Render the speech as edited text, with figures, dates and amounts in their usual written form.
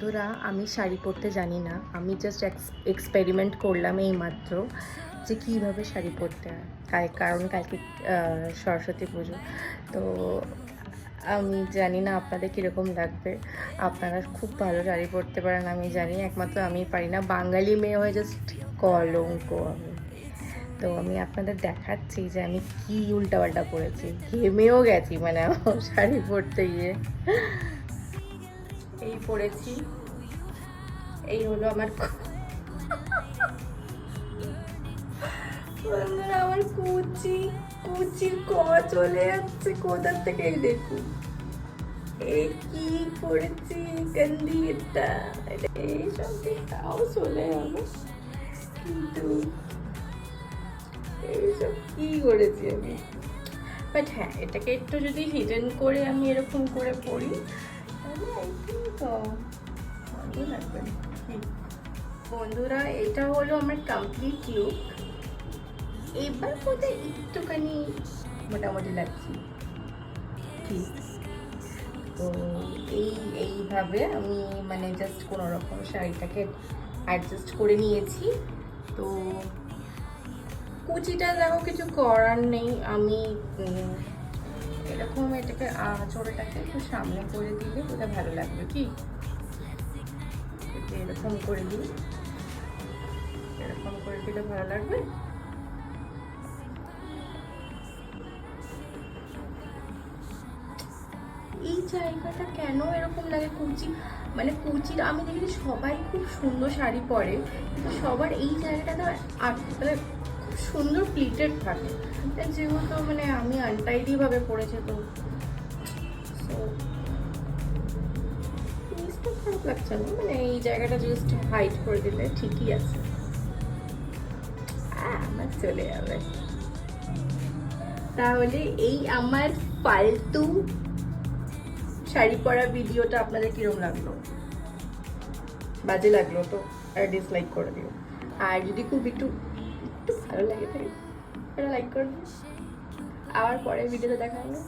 বন্ধুরা, আমি শাড়ি পরতে জানি না। আমি জাস্ট এক্সপেরিমেন্ট করলাম এইমাত্র যে কীভাবে শাড়ি পরতে হয়। কারণ কালকে সরস্বতী পুজো। তো আমি জানি না আপনাদের কীরকম লাগবে। আপনারা খুব ভালো শাড়ি পরতে পারেন আমি জানি, একমাত্র আমি পারি না। বাঙালি মেয়ে হয়ে জাস্ট কলঙ্ক আমি। তো আমি আপনাদের দেখাচ্ছি যে আমি কী উল্টাপাল্টা পরেছি, ঘেমেও গেছি মানে আমার শাড়ি পরতে গিয়ে। এই পরেছি, এই হলো আমার বন্ধুরা, আমার কুচির চলে যাচ্ছে কোথার থেকে। এই দেখুন এই কি পরেছি, গন্দি এটা এই সব তাও চলে গেল, কিন্তু এইসব কি করেছি আমি। বাট হ্যাঁ, এটাকে একটু যদি হিডেন করে আমি এরকম করে পড়ি তাহলে আই থিঙ্ক ভালো লাগবে। বন্ধুরা, এটা হলো আমার কমপ্লিট লুক। এবার বোধহয় একটুখানি মোটামুটি লাগছে ঠিক। তো এইভাবে আমি মানে জাস্ট কোনো রকম শাড়িটাকে অ্যাডজাস্ট করে নিয়েছি। তো কুচিটা দেখো কিছু করার নেই, আমি এরকম এটাকে চোড়াটাকে একটু সামনে করে দিলে ওটা ভালো লাগবে। কি এরকম করে দিই, এরকম করে দিলে ভালো লাগবে। এই জায়গাটা কেন এরকম লাগে কুচি, মানে কুচির আমি দেখি সবাই খুব সুন্দর শাড়ি পরে, কিন্তু সবার এই জায়গাটা মানে খুব সুন্দর প্লিটেড থাকে, যেহেতু মানে আমি আনটাইডি ভাবে পরেছি। তো জিনিসটা খারাপ লাগছে না, মানে এই জায়গাটা জাস্ট হাইড করে দিলে ঠিকই আছে, আমার চলে যাবে। তাহলে এই আমার ফালতু শাড়ি পরা ভিডিওটা আপনাদের কিরকম লাগলো? বাজে লাগলো তো ডিসলাইক করে দিও, আর যদি খুব একটু ভালো লাগে তাহলে এটা লাইক করে দিও। আবার পরের ভিডিওতে দেখা হবে।